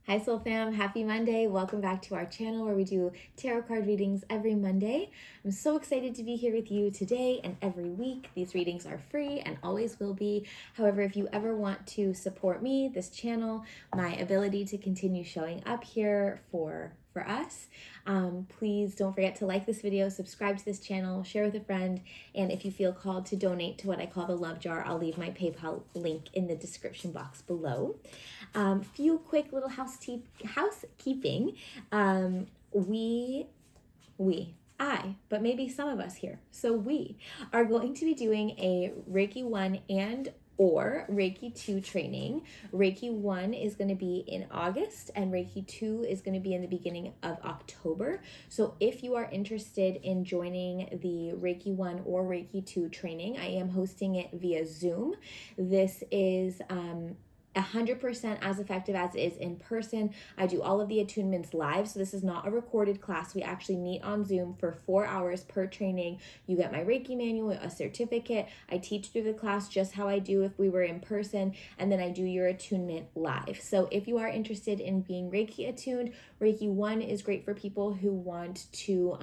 Hi Soul Fam, happy Monday. Welcome back to our channel where we do tarot card readings every Monday. I'm so excited to be here with you today and every week. These readings are free and always will be. However, if you ever want to support me, this channel, my ability to continue showing up here for us, please don't forget to like this video, subscribe to this channel, share with a friend, and if you feel called to donate to what I call the love jar, I'll leave my PayPal link in the description box below. Few quick little housekeeping. But maybe some of us here. So we are going to be doing a Reiki 1 and or Reiki 2 training. Reiki 1 is going to be in August and Reiki 2 is going to be in the beginning of October. So if you are interested in joining the Reiki 1 or Reiki 2 training, I am hosting it via Zoom. This is 100% as effective as it is in person. I do all of the attunements live, so this is not a recorded class. We actually meet on Zoom for 4 hours per training. You get my Reiki manual, a certificate. I teach through the class just how I do if we were in person, and then I do your attunement live. So if you are interested in being Reiki attuned, Reiki 1 is great for people who want to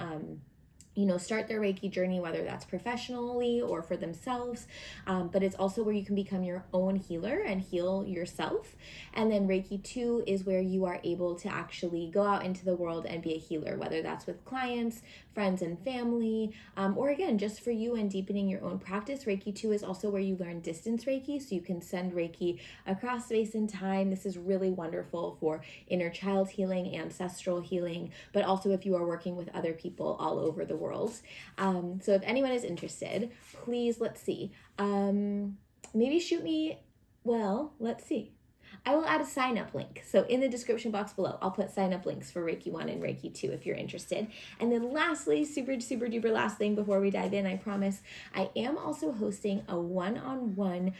start their Reiki journey, whether that's professionally or for themselves. But it's also where you can become your own healer and heal yourself. And then Reiki 2 is where you are able to actually go out into the world and be a healer, whether that's with clients, friends and family, or again, just for you and deepening your own practice. Reiki 2 is also where you learn distance Reiki, so you can send Reiki across space and time. This is really wonderful for inner child healing, ancestral healing, but also if you are working with other people all over the world. So if anyone is interested, please, let's see, maybe shoot me, let's see. I will add a sign up link. So in the description box below, I'll put sign up links for Reiki 1 and Reiki 2 if you're interested. And then lastly, super duper last thing before we dive in, I promise, I am also hosting a one-on-one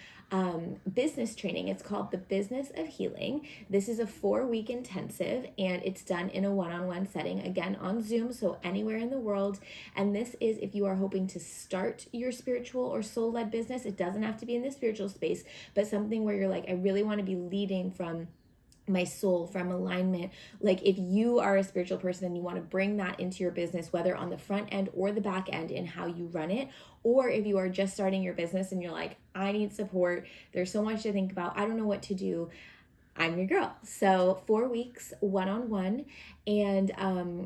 business training. It's called the Business of Healing. This is a 4-week intensive and it's done in a one-on-one setting, again on Zoom, so anywhere in the world. And this is if you are hoping to start your spiritual or soul-led business. It doesn't have to be in the spiritual space, but something where you're like, I really want to be leading from my soul, from alignment. Like if you are a spiritual person and you want to bring that into your business, whether on the front end or the back end in how you run it, or if you are just starting your business and you're like, I need support, there's so much to think about, I don't know what to do, I'm your girl. So 4 weeks, one-on-one. And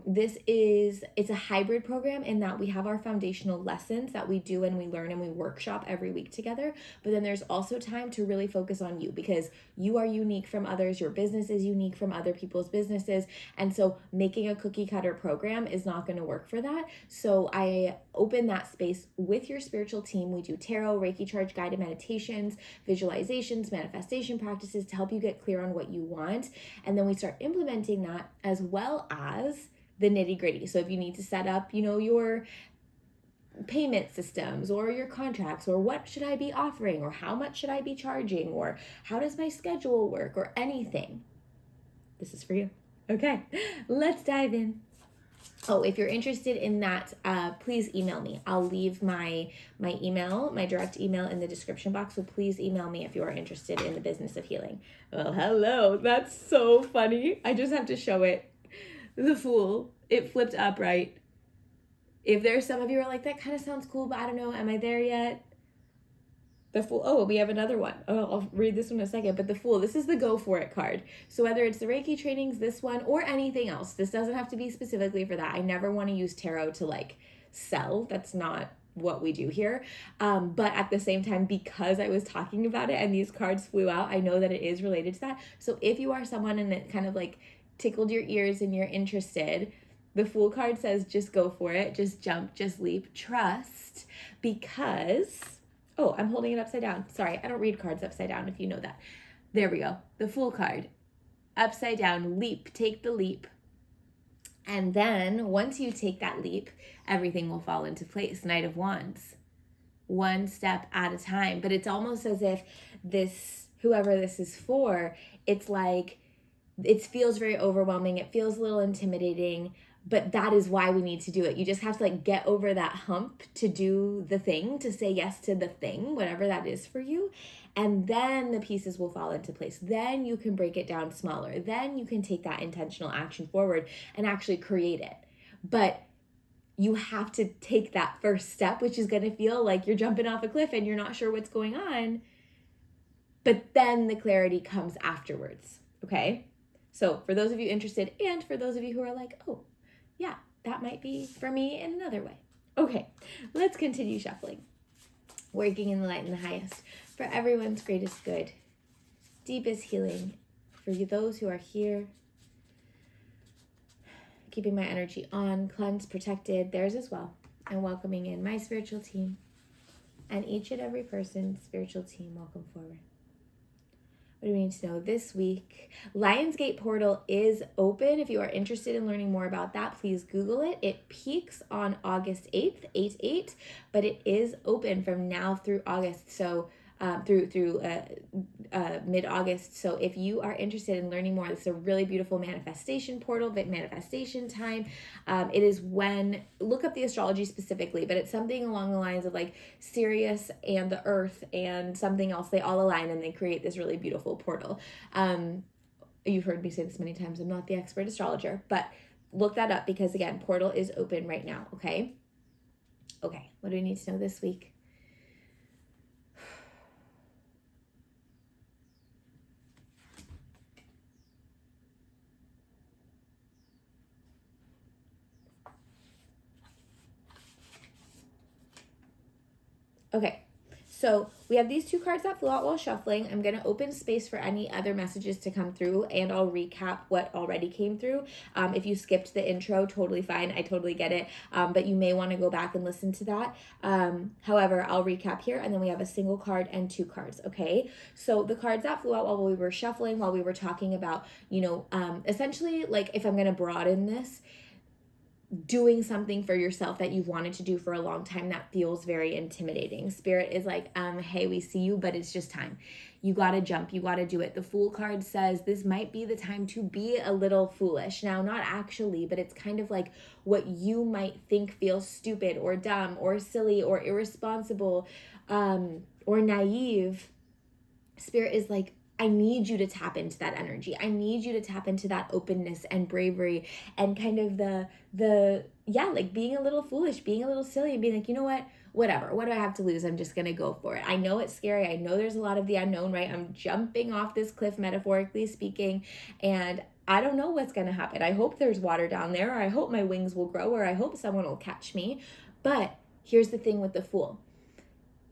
it's a hybrid program in that we have our foundational lessons that we do and we learn and we workshop every week together. But then there's also time to really focus on you because you are unique from others. Your business is unique from other people's businesses. And so making a cookie cutter program is not going to work for that. So I open that space with your spiritual team. We do tarot, Reiki charge guided meditations, visualizations, manifestation practices to help you get clear on what you want. And then we start implementing that as well as the nitty gritty. So if you need to set up, your payment systems or your contracts, or what should I be offering, or how much should I be charging, or how does my schedule work, or anything, this is for you. Okay, let's dive in. Oh, if you're interested in that, please email me. I'll leave my email, my direct email in the description box. So please email me if you are interested in the business of healing. Well, hello. That's so funny. I just have to show it. The Fool. It flipped upright. If there's some of you who are like, that kind of sounds cool, but I don't know. Am I there yet? The Fool. Oh, we have another one. Oh, I'll read this one in a second. But the Fool, this is the go for it card. So whether it's the Reiki trainings, this one, or anything else, this doesn't have to be specifically for that. I never want to use tarot to sell. That's not what we do here. But at the same time, because I was talking about it and these cards flew out, I know that it is related to that. So if you are someone and it kind of tickled your ears and you're interested, the Fool card says, just go for it. Just jump, just leap, trust, because... Oh, I'm holding it upside down. Sorry, I don't read cards upside down if you know that. There we go. The Fool card. Upside down, leap, take the leap. And then once you take that leap, everything will fall into place. Knight of Wands. One step at a time. But it's almost as if whoever this is for, it's like, it feels very overwhelming. It feels a little intimidating, But that is why we need to do it. You just have to like get over that hump to do the thing, to say yes to the thing, whatever that is for you. And then the pieces will fall into place. Then you can break it down smaller. Then you can take that intentional action forward and actually create it. But you have to take that first step, which is going to feel like you're jumping off a cliff and you're not sure what's going on. But then the clarity comes afterwards. Okay? So for those of you interested, and for those of you who are like, oh, yeah, that might be for me in another way. Okay, let's continue shuffling. Working in the light and the highest for everyone's greatest good, deepest healing for you, those who are here. Keeping my energy on, cleansed, protected, theirs as well. And welcoming in my spiritual team and each and every person's spiritual team. Welcome forward. What do we need to know this week? Lionsgate portal is open. If you are interested in learning more about that, please Google it. It peaks on August 8th, 8/8, but it is open from now through August. So through mid-August. So if you are interested in learning more, it's a really beautiful manifestation portal, manifestation time. It is when, look up the astrology specifically, but it's something along the lines of like Sirius and the Earth and something else. They all align and they create this really beautiful portal. You've heard me say this many times. I'm not the expert astrologer, but look that up because again, portal is open right now. Okay. Okay. What do we need to know this week? Okay, so we have these two cards that flew out while shuffling. I'm going to open space for any other messages to come through, and I'll recap what already came through. If you skipped the intro, totally fine. I totally get it, but you may want to go back and listen to that. However, I'll recap here, and then we have a single card and two cards, okay? So the cards that flew out while we were shuffling, while we were talking about, essentially, like, if I'm going to broaden this, doing something for yourself that you've wanted to do for a long time that feels very intimidating. Spirit is like, hey, we see you, but it's just time. You got to jump. You got to do it. The Fool card says this might be the time to be a little foolish. Now, not actually, but it's kind of like what you might think feels stupid or dumb or silly or irresponsible or naive. Spirit is like, I need you to tap into that energy. I need you to tap into that openness and bravery and kind of like being a little foolish, being a little silly and being like, you know what, whatever, what do I have to lose? I'm just going to go for it. I know it's scary. I know there's a lot of the unknown, right? I'm jumping off this cliff, metaphorically speaking, and I don't know what's going to happen. I hope there's water down there, or I hope my wings will grow, or I hope someone will catch me. But here's the thing with the Fool.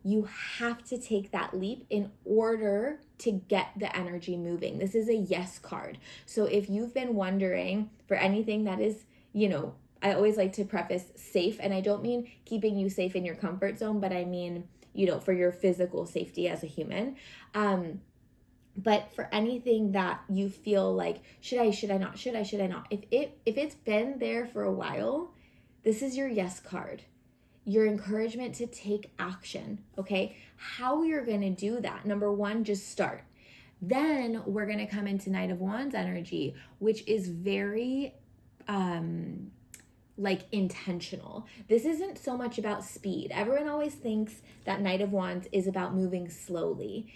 You have to take that leap in order to get the energy moving. This is a yes card. So if you've been wondering for anything that is, I always like to preface safe, and I don't mean keeping you safe in your comfort zone, but I mean, for your physical safety as a human. But for anything that you feel like, should I not? If it's been there for a while, this is your yes card. Your encouragement to take action, okay? How you're going to do that. Number one, just start. Then we're going to come into Knight of Wands energy, which is very intentional. This isn't so much about speed. Everyone always thinks that Knight of Wands is about moving slowly.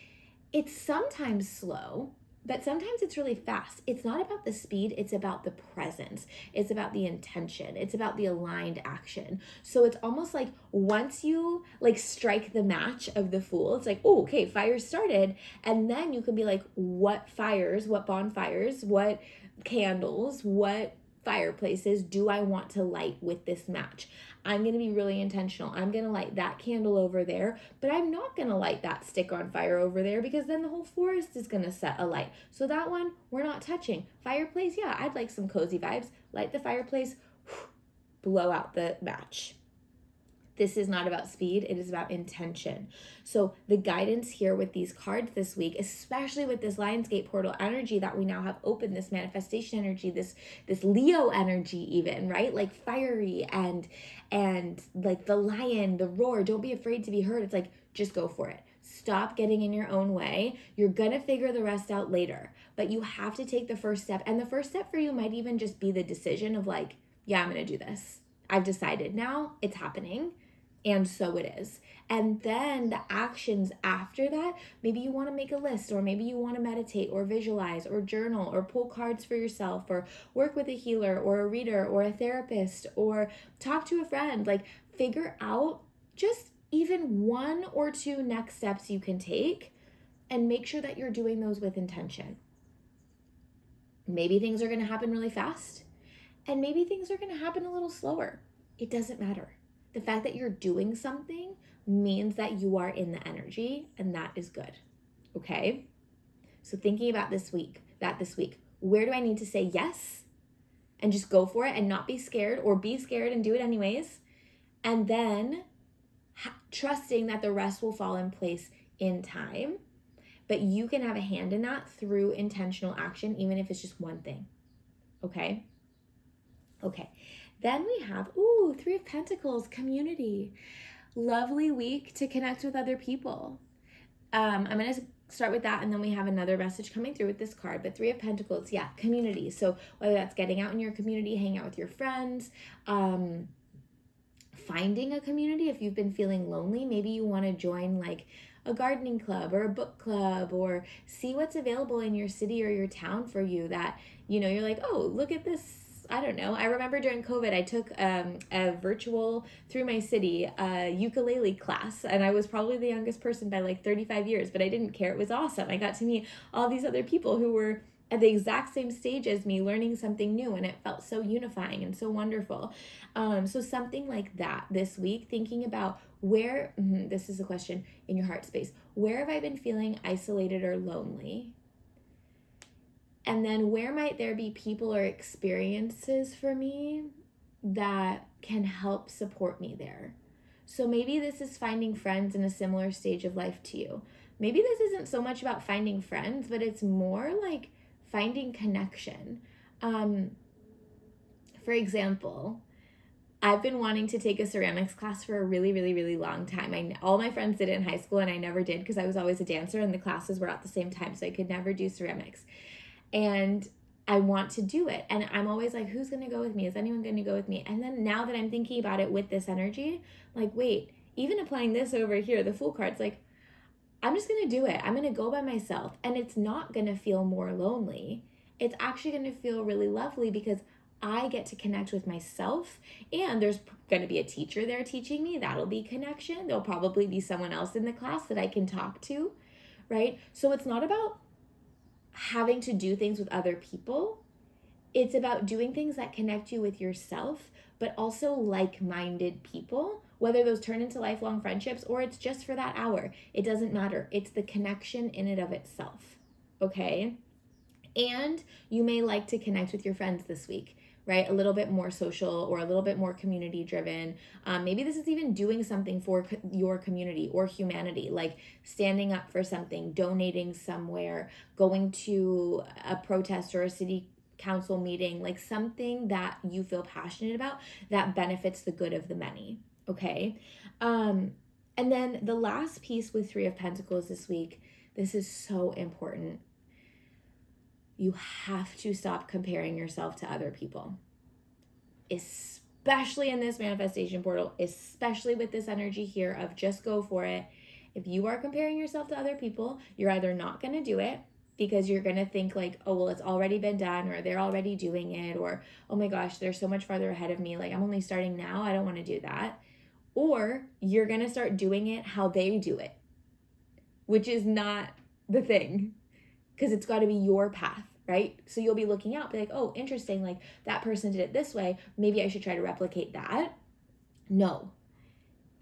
It's sometimes slow, but sometimes it's really fast. It's not about the speed, it's about the presence. It's about the intention. It's about the aligned action. So it's almost like once you strike the match of the Fool, it's like, oh, okay, fire started. And then you can be like, what fires, what bonfires, what candles, what fireplaces do I want to light with this match? I'm going to be really intentional. I'm going to light that candle over there, but I'm not going to light that stick on fire over there because then the whole forest is going to set alight. So that one, we're not touching. Fireplace, yeah, I'd like some cozy vibes. Light the fireplace, blow out the match. This is not about speed, it is about intention. So the guidance here with these cards this week, especially with this Lionsgate portal energy that we now have open, this manifestation energy, this Leo energy even, right? Like fiery and like the lion, the roar, don't be afraid to be heard. It's like, just go for it. Stop getting in your own way. You're going to figure the rest out later, but you have to take the first step. And the first step for you might even just be the decision of like, yeah, I'm going to do this. I've decided now, it's happening. And so it is. And then the actions after that, maybe you want to make a list, or maybe you want to meditate or visualize or journal or pull cards for yourself or work with a healer or a reader or a therapist or talk to a friend. Like, figure out just even 1 or 2 next steps you can take, and make sure that you're doing those with intention. Maybe things are going to happen really fast, and maybe things are going to happen a little slower. It doesn't matter. The fact that you're doing something means that you are in the energy, and that is good. Okay? So thinking about this week, where do I need to say yes and just go for it and not be scared, or be scared and do it anyways? And then trusting that the rest will fall in place in time. But you can have a hand in that through intentional action, even if it's just one thing. Okay? Okay. Then we have, 3 of Pentacles, community. Lovely week to connect with other people. I'm going to start with that, and then we have another message coming through with this card. But 3 of Pentacles, yeah, community. So whether that's getting out in your community, hang out with your friends, finding a community. If you've been feeling lonely, maybe you want to join like a gardening club or a book club, or see what's available in your city or your town for you that, you're like, oh, look at this. I don't know. I remember during COVID, I took a virtual through my city ukulele class, and I was probably the youngest person by like 35 years, but I didn't care. It was awesome. I got to meet all these other people who were at the exact same stage as me, learning something new, and it felt so unifying and so wonderful. So something like that this week, thinking about where, this is a question in your heart space, where have I been feeling isolated or lonely? And then where might there be people or experiences for me that can help support me there? So maybe this is finding friends in a similar stage of life to you. Maybe this isn't so much about finding friends, but it's more like finding connection. For example, I've been wanting to take a ceramics class for a really, really, really long time. All my friends did it in high school, and I never did because I was always a dancer, and the classes were at the same time, so I could never do ceramics. And I want to do it. And I'm always like, who's going to go with me? Is anyone going to go with me? And then now that I'm thinking about it with this energy, like, wait, even applying this over here, the Fool card's like, I'm just going to do it. I'm going to go by myself. And it's not going to feel more lonely. It's actually going to feel really lovely because I get to connect with myself, and there's going to be a teacher there teaching me. That'll be connection. There'll probably be someone else in the class that I can talk to, right? So it's not about having to do things with other people. It's about doing things that connect you with yourself, but also like-minded people, whether those turn into lifelong friendships or it's just for that hour. It doesn't matter. It's the connection in and of itself, okay? And you may like to connect with your friends this week, right? A little bit more social or a little bit more community driven. Maybe this is even doing something for your community or humanity, like standing up for something, donating somewhere, going to a protest or a city council meeting, like something that you feel passionate about that benefits the good of the many, okay? And then the last piece with 3 of Pentacles this week, this is so important. You have to stop comparing yourself to other people, especially in this manifestation portal, especially with this energy here of just go for it. If you are comparing yourself to other people, you're either not going to do it because you're going to think like, oh, well, it's already been done, or they're already doing it, or, oh my gosh, they're so much farther ahead of me. Like, I'm only starting now. I don't want to do that. Or you're going to start doing it how they do it, which is not the thing, because it's got to be your path, right? So you'll be looking out, be like, oh, interesting, like that person did it this way. Maybe I should try to replicate that. No.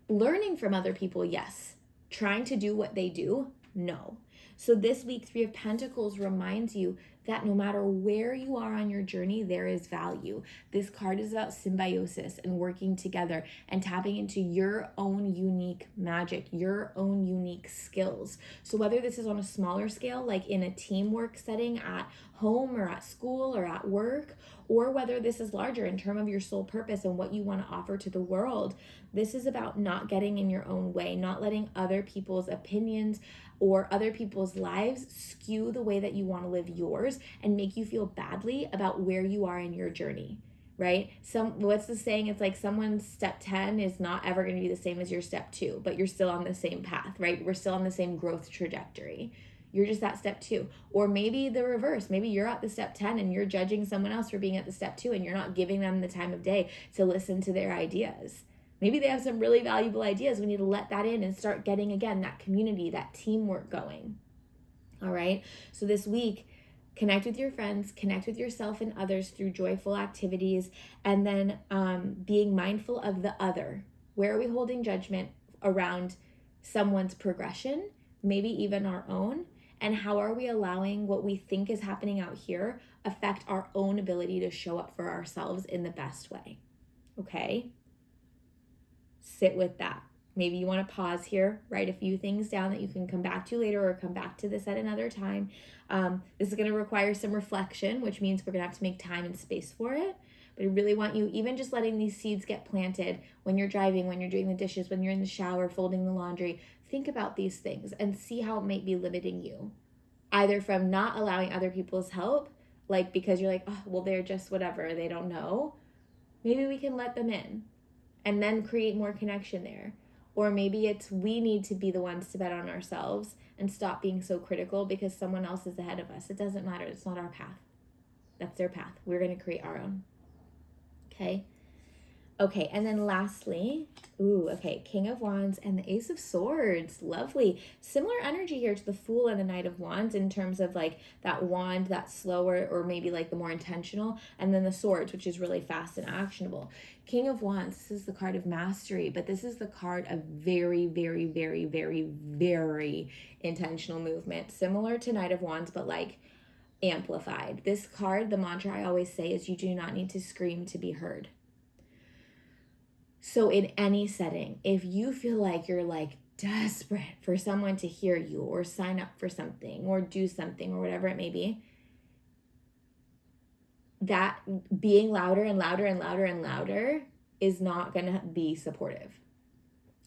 Learning from other people, yes. Trying to do what they do, no. So this week, 3 of Pentacles reminds you that no matter where you are on your journey, there is value. This card is about symbiosis and working together and tapping into your own unique magic, your own unique skills. So whether this is on a smaller scale, like in a teamwork setting at home or at school or at work, or whether this is larger in terms of your soul purpose and what you want to offer to the world, this is about not getting in your own way, not letting other people's opinions or other people's lives skew the way that you want to live yours and make you feel badly about where you are in your journey, right? What's the saying? It's like someone's step 10 is not ever going to be the same as your step 2, but you're still on the same path, right? We're still on the same growth trajectory. You're just at step 2. Or maybe the reverse. Maybe you're at the step 10 and you're judging someone else for being at the step 2 and you're not giving them the time of day to listen to their ideas. Maybe they have some really valuable ideas. We need to let that in and start getting, again, that community, that teamwork going. All right? So this week, connect with your friends, connect with yourself and others through joyful activities, and then being mindful of the other. Where are we holding judgment around someone's progression, maybe even our own? And how are we allowing what we think is happening out here affect our own ability to show up for ourselves in the best way? Okay? Sit with that. Maybe you want to pause here, write a few things down that you can come back to later or come back to this at another time. This is going to require some reflection, which means we're going to have to make time and space for it. But I really want you, even just letting these seeds get planted when you're driving, when you're doing the dishes, when you're in the shower, folding the laundry, think about these things and see how it might be limiting you. Either from not allowing other people's help, like because you're like, oh, well, they're just whatever, they don't know. Maybe we can let them in and then create more connection there. Or maybe it's we need to be the ones to bet on ourselves and stop being so critical because someone else is ahead of us. It doesn't matter. It's not our path. That's their path. We're going to create our own. Okay? Okay, and then lastly, King of Wands and the Ace of Swords. Lovely. Similar energy here to the Fool and the Knight of Wands in terms of like that wand, that slower, or maybe like the more intentional, and then the Swords, which is really fast and actionable. King of Wands, this is the card of mastery, but this is the card of very, very, very, very, very intentional movement. Similar to Knight of Wands, but like amplified. This card, the mantra I always say is you do not need to scream to be heard. So in any setting, if you feel like you're like desperate for someone to hear you or sign up for something or do something or whatever it may be, that being louder and louder and louder and louder is not going to be supportive.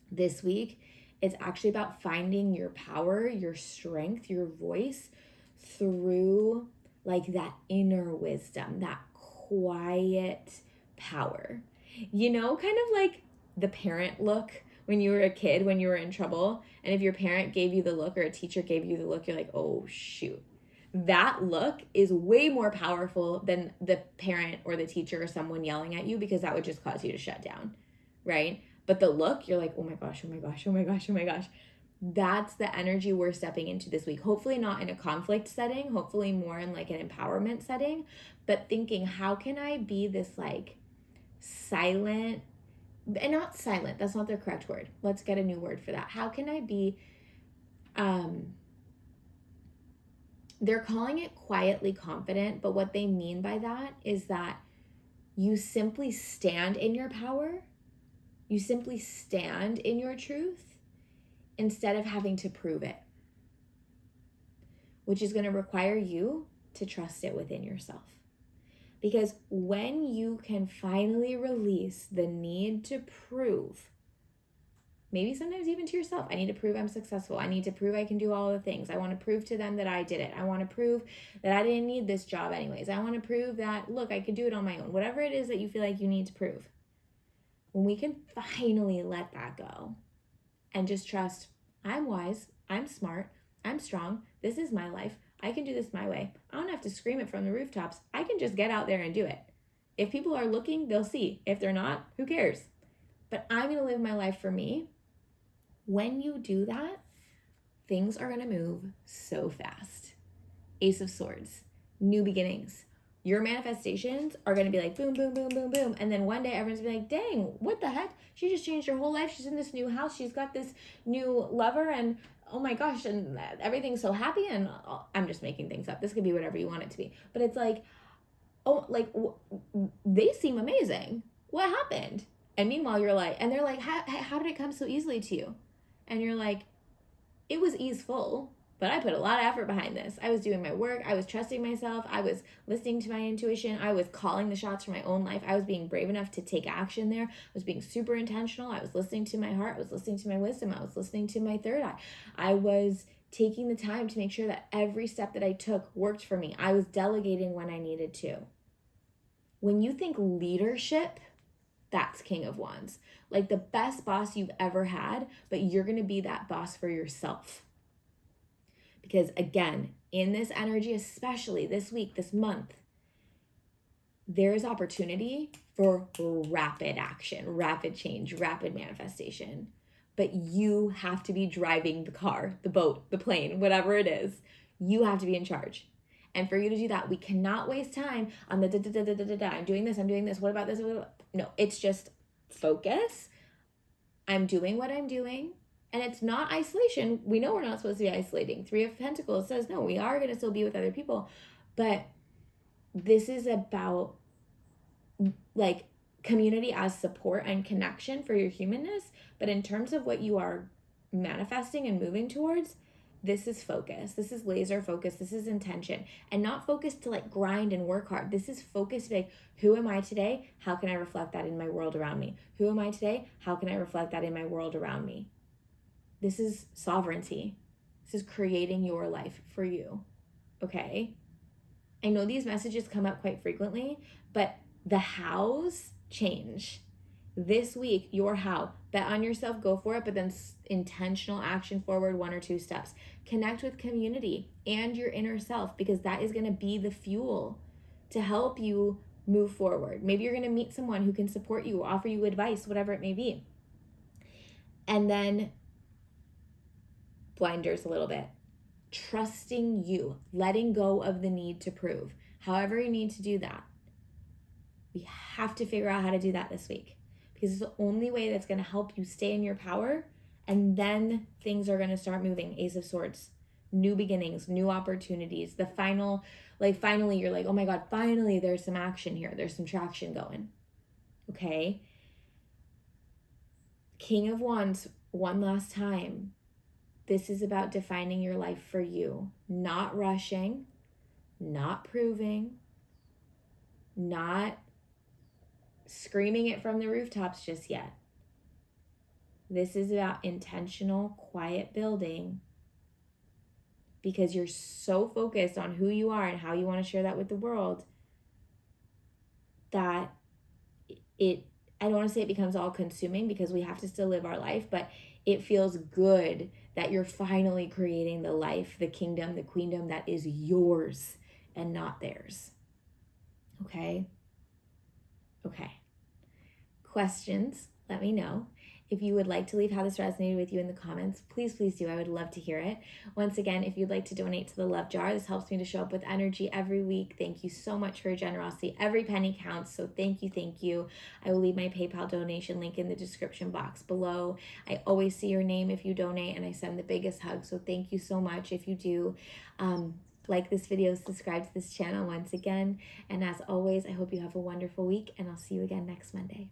This week, it's actually about finding your power, your strength, your voice through like that inner wisdom, that quiet power. You know, kind of like the parent look when you were a kid, when you were in trouble. And if your parent gave you the look or a teacher gave you the look, you're like, oh, shoot. That look is way more powerful than the parent or the teacher or someone yelling at you because that would just cause you to shut down, right? But the look, you're like, oh my gosh, oh my gosh, oh my gosh, oh my gosh. That's the energy we're stepping into this week. Hopefully not in a conflict setting, hopefully more in like an empowerment setting, but thinking, how can I be this like silent, and not silent, that's not the correct word. Let's get a new word for that. How can I be, they're calling it quietly confident, but what they mean by that is that you simply stand in your power, you simply stand in your truth instead of having to prove it, which is going to require you to trust it within yourself. Because when you can finally release the need to prove, maybe sometimes even to yourself, I need to prove I'm successful. I need to prove I can do all the things. I want to prove to them that I did it. I want to prove that I didn't need this job anyways. I want to prove that, look, I could do it on my own. Whatever it is that you feel like you need to prove. When we can finally let that go and just trust, I'm wise, I'm smart, I'm strong, this is my life, I can do this my way. I don't have to scream it from the rooftops. I can just get out there and do it. If people are looking, they'll see. If they're not, who cares? But I'm going to live my life for me. When you do that, things are going to move so fast. Ace of Swords, new beginnings. Your manifestations are going to be like boom, boom, boom, boom, boom. And then one day everyone's going to be like, dang, what the heck? She just changed her whole life. She's in this new house. She's got this new lover and oh my gosh, and everything's so happy. And I'm just making things up. This could be whatever you want it to be. But it's like, oh, like they seem amazing. What happened? And meanwhile, you're like, and they're like, how did it come so easily to you? And you're like, it was easeful. But I put a lot of effort behind this. I was doing my work. I was trusting myself. I was listening to my intuition. I was calling the shots for my own life. I was being brave enough to take action there. I was being super intentional. I was listening to my heart. I was listening to my wisdom. I was listening to my third eye. I was taking the time to make sure that every step that I took worked for me. I was delegating when I needed to. When you think leadership, that's King of Wands. Like the best boss you've ever had, but you're going to be that boss for yourself. Because again, in this energy, especially this week, this month, there's opportunity for rapid action, rapid change, rapid manifestation. But you have to be driving the car, the boat, the plane, whatever it is. You have to be in charge. And for you to do that, we cannot waste time on the I'm doing this, what about this? No, it's just focus. I'm doing what I'm doing. And it's not isolation. We know we're not supposed to be isolating. 3 of Pentacles says, no, we are going to still be with other people. But this is about like community as support and connection for your humanness. But in terms of what you are manifesting and moving towards, this is focus. This is laser focus. This is intention. And not focus to like grind and work hard. This is focus to like, who am I today? How can I reflect that in my world around me? Who am I today? How can I reflect that in my world around me? This is sovereignty. This is creating your life for you. Okay? I know these messages come up quite frequently, but the hows change. This week, your how. Bet on yourself, go for it, but then intentional action forward, 1 or 2 steps. Connect with community and your inner self, because that is going to be the fuel to help you move forward. Maybe you're going to meet someone who can support you, offer you advice, whatever it may be. And then blinders a little bit. Trusting you, letting go of the need to prove. However you need to do that. We have to figure out how to do that this week, because it's the only way that's going to help you stay in your power, and then things are going to start moving. Ace of Swords, new beginnings, new opportunities. The final, finally, you're like, oh my God, finally there's some action here. There's some traction going. Okay. King of Wands, one last time. This is about defining your life for you, not rushing, not proving, not screaming it from the rooftops just yet. This is about intentional, quiet building, because you're so focused on who you are and how you want to share that with the world that I don't want to say it becomes all consuming, because we have to still live our life, but it feels good that you're finally creating the life, the kingdom, the queendom that is yours and not theirs. Okay? Okay. Questions, let me know. If you would like to leave how this resonated with you in the comments, please do. I would love to hear it. Once again, if you'd like to donate to the Love Jar, this helps me to show up with energy every week. Thank you so much for your generosity. Every penny counts, so thank you. I will leave my PayPal donation link in the description box below. I always see your name if you donate, and I send the biggest hug, so thank you so much if you do. Like this video, subscribe to this channel once again, and as always, I hope you have a wonderful week, and I'll see you again next Monday.